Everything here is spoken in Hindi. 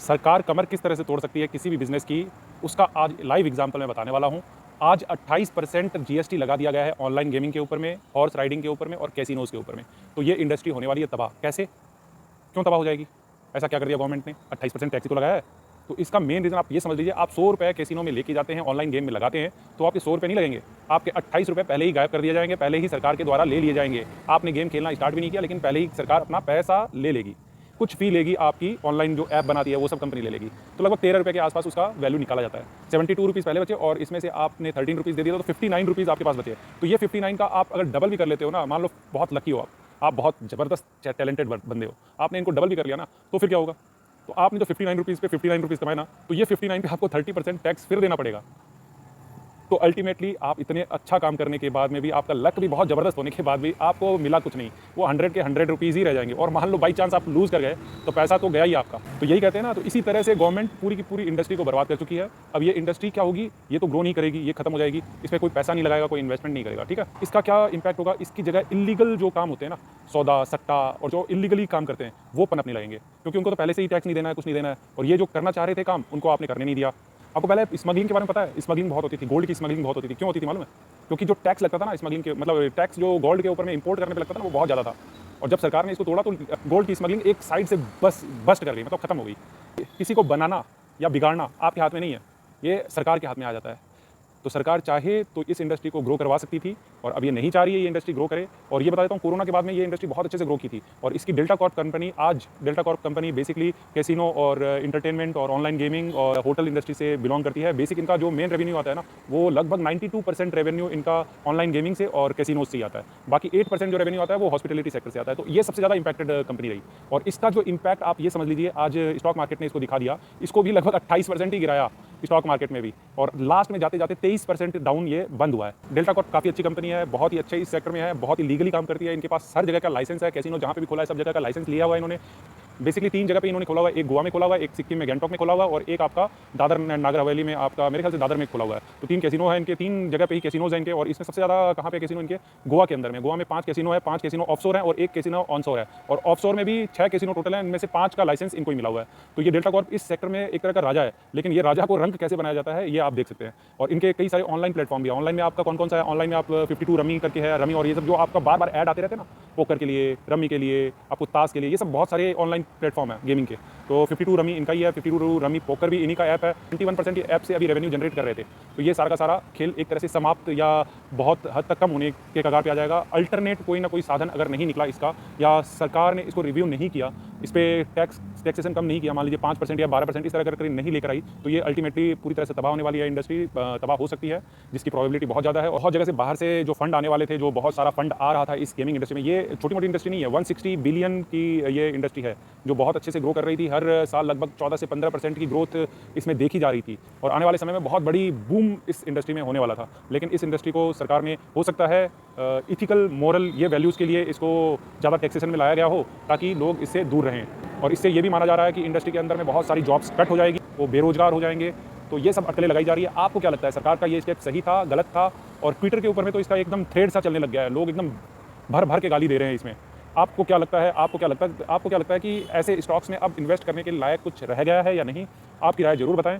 सरकार कमर किस तरह से तोड़ सकती है किसी भी बिजनेस की, उसका आज लाइव एग्जांपल मैं बताने वाला हूं। आज 28% जीएसटी लगा दिया गया है ऑनलाइन गेमिंग के ऊपर में, हॉर्स राइडिंग के ऊपर में और कैसीनोज के ऊपर में। तो ये इंडस्ट्री होने वाली है तबाह। कैसे, क्यों तबाह हो जाएगी? ऐसा क्या कर दिया गवर्नमेंट ने? 28% टैक्स तो लगाया है। तो इसका मेन रीज़न आप ये समझ लीजिए, आप 100 रुपये कैसीनो में लेके जाते हैं, ऑनलाइन गेम में लगाते हैं, तो आपके 100 रुपये नहीं लगेंगे, आपके 28 रुपये पहले ही गायब कर दिए जाएंगे, पहले ही सरकार के द्वारा ले लिए जाएंगे। आपने गेम खेलना स्टार्ट भी नहीं किया, लेकिन पहले ही सरकार अपना पैसा ले लेगी। कुछ फी लेगी, आपकी ऑनलाइन जो ऐप बनाती है वो सब कंपनी ले लेगी। तो लगभग 13 रुपये के आसपास उसका वैल्यू निकाला जाता है। 72 रुपीज़ पहले बचे और इसमें से आपने 13 रुपीज़ दे दिया, तो 59 रुपीज़ आपके पास बचे। तो ये 59 का आप अगर डबल भी कर लेते हो ना, मान लो बहुत लकी हो आप बहुत ज़बरदस्त टैलेंटेड बंदे हो, आपने इनको डबल भी कर लिया ना, तो फिर क्या होगा? तो आपने जो 59 रुपीज़ पे 59 रुपीज़ कमाए ना, तो ये 59 पे आपको 30% टैक्स फिर देना पड़ेगा। तो अल्टीमेटली आप इतने अच्छा काम करने के बाद में भी, आपका लक भी बहुत ज़बरदस्त होने के बाद भी आपको मिला कुछ नहीं, वो 100 के 100 रुपीज़ ही रह जाएंगे। और मान लो बाई चांस आप लूज़ कर गए, तो पैसा तो गया ही आपका। तो यही कहते हैं ना, तो इसी तरह से गवर्नमेंट पूरी की पूरी इंडस्ट्री को बर्बाद कर चुकी है। अब ये इंडस्ट्री क्या होगी? ये तो ग्रो नहीं करेगी, ये खत्म हो जाएगी, इसमें कोई पैसा नहीं लगाएगा, कोई इन्वेस्टमेंट नहीं करेगा। ठीक है, इसका क्या इंपैक्ट होगा? इसकी जगह इलीगल जो काम होते हैं ना, सौदा सट्टा और जो इलीगली काम करते हैं, वो पनपने लगेंगे, क्योंकि उनको तो पहले से ही टैक्स नहीं देना है, कुछ नहीं देना है। और ये जो करना चाह रहे थे काम, उनको आपने करने नहीं दिया। आपको पहले स्मगलिंग के बारे में पता है? स्मगलिंग बहुत होती थी, गोल्ड की स्मगलिंग बहुत होती थी। क्यों होती थी मालूम है? क्योंकि जो टैक्स लगता था ना स्मगलिंग के, मतलब टैक्स जो गोल्ड के ऊपर में इंपोर्ट करने पे लगता था ना, वो बहुत ज़्यादा था। और जब सरकार ने इसको तोड़ा, तो गोल्ड की स्मगलिंग एक साइड से बस्ट कर गई, मतलब खत्म हो गई। किसी को बनाना या बिगाड़ना आपके हाथ में नहीं है, ये सरकार के हाथ में आ जाता है। तो सरकार चाहे तो इस इंडस्ट्री को ग्रो करवा सकती थी, और अब ये नहीं चाह रही है ये इंडस्ट्री ग्रो करे। और ये बता देता हूँ, कोरोना के बाद में ये इंडस्ट्री बहुत अच्छे से ग्रो की थी। और इसकी डेल्टा कॉर्प कंपनी, आज delta Corp company basically casino और इंटरटेनमेंट और ऑनलाइन गेमिंग और होटल इंडस्ट्री से बिलोंग करती है। बेसिक इनका जो मेन रेवेन्यू आता है ना, वो लगभग 92% रेवेन्यू इनका ऑनलाइन गेमिंग से और कैसीनोज से ही आता है। बाकी 8% जो रेवेन्यू आता है वो हॉस्पिटलिटी सेक्टर से आता है। तो ये सबसे ज़्यादा इंपैक्टेड कंपनी रही। और इसका जो इंपैक्ट आप ये समझ लीजिए, आज स्टॉक मार्केट ने इसको दिखा दिया। इसको भी लगभग 28% ही गिराया स्टॉक मार्केट में भी, और लास्ट में जाते जाते 23% डाउन ये बंद हुआ है। डेल्टा कॉर्प काफ़ी अच्छी कंपनी है, बहुत ही अच्छे इस सेक्टर में है, बहुत ही लीगली काम करती है। इनके पास हर जगह का लाइसेंस है, कैसीनो जहाँ पे भी खोला है सब जगह का लाइसेंस लिया हुआ है इन्होंने। बेसिकली 3 जगह पे इन्होंने खोला हुआ है, एक गोवा में खोला हुआ है, एक सिक्किम में गैंगटॉक में खोला हुआ है, और एक आपका दादर नागर हवेली में, आपका मेरे ख्याल से दादर में खोला हुआ है। तो 3 कैसीनो है इनके, 3 जगह पे ही कैसीनोज हैं इनके। और इसमें सबसे ज़्यादा कहाँ पे कैसीनो इनके? गोवा के अंदर में। गोवा में 5 कैसीनो है, 5 कैसीनो ऑफशोर है और 1 कैसीनो ऑनशोर है। और ऑफशोर में भी 6 कैसीनो टोटल है, इनमें से 5 का लाइसेंस इनको ही मिला हुआ है। तो ये डेल्टा कॉर्प इस सेक्टर में एक तरह का राजा है, लेकिन ये राजा को रंग कैसे बनाया जाता है ये आप देख सकते हैं। और इनके कई सारे ऑनलाइन प्लेटफॉर्म भी है। ऑनलाइन में आपका कौन कौन सा है? ऑनलाइन में आप 52 रमी करके है, रमी और ये सब जो आपका बार बार ऐड आते रहते हैं ना, पोकर के लिए, रमी के लिए, आपको ताश के लिए, ये सब बहुत सारे ऑनलाइन प्लेटफॉर्म है गेमिंग के। तो 52 रमी इनका ही है, 52 रमी पोकर भी इन्हीं का ऐप है। 21% ये ऐप से अभी रेवेन्यू जनरेट कर रहे थे। तो ये सारा का सारा खेल एक तरह से समाप्त या बहुत हद तक कम होने के कगार पे आ जाएगा। अल्टरनेट कोई ना कोई साधन अगर नहीं निकला इसका, या सरकार ने इसको रिव्यू नहीं किया, इस पर टैक्सेशन कम नहीं किया, मान लीजिए 5% या 12% इस तरह कर नहीं लेकर आई, तो ये अल्टीमेटली पूरी तरह से तबाह होने वाली है। इंडस्ट्री तबाह हो सकती है, जिसकी प्रोबेबिलिटी बहुत ज़्यादा है। और बहुत जगह से बाहर से जो फंड आने वाले थे, जो बहुत सारा फंड आ रहा था इस गेमिंग इंडस्ट्री में, ये छोटी मोटी इंडस्ट्री नहीं है। 160 बिलियन की ये इंडस्ट्री है, जो बहुत अच्छे से ग्रो कर रही थी। हर साल लगभग 14 से 15% की ग्रोथ इसमें देखी जा रही थी, और आने वाले समय में बहुत बड़ी बूम इस इंडस्ट्री में होने वाला था। लेकिन इस इंडस्ट्री को सरकार ने, हो सकता है इथिकल मोरल ये वैल्यूज़ के लिए इसको ज़्यादा टैक्सेशन में लाया गया हो, ताकि लोग इससे दूर रहें। और इससे ये भी माना जा रहा है कि इंडस्ट्री के अंदर में बहुत सारी जॉब्स कट हो जाएगी, वो बेरोजगार हो जाएंगे। तो ये सब अटकलें लगाई जा रही है। आपको क्या लगता है, सरकार का ये स्टेप सही था, गलत था? और ट्विटर के ऊपर में तो इसका एकदम थ्रेड सा चलने लग गया है, लोग एकदम भर भर के गाली दे रहे हैं इसमें। आपको क्या लगता है? आपको क्या लगता है कि ऐसे स्टॉक्स में अब इन्वेस्ट करने के लायक कुछ रह गया है या नहीं? आपकी राय ज़रूर बताएं।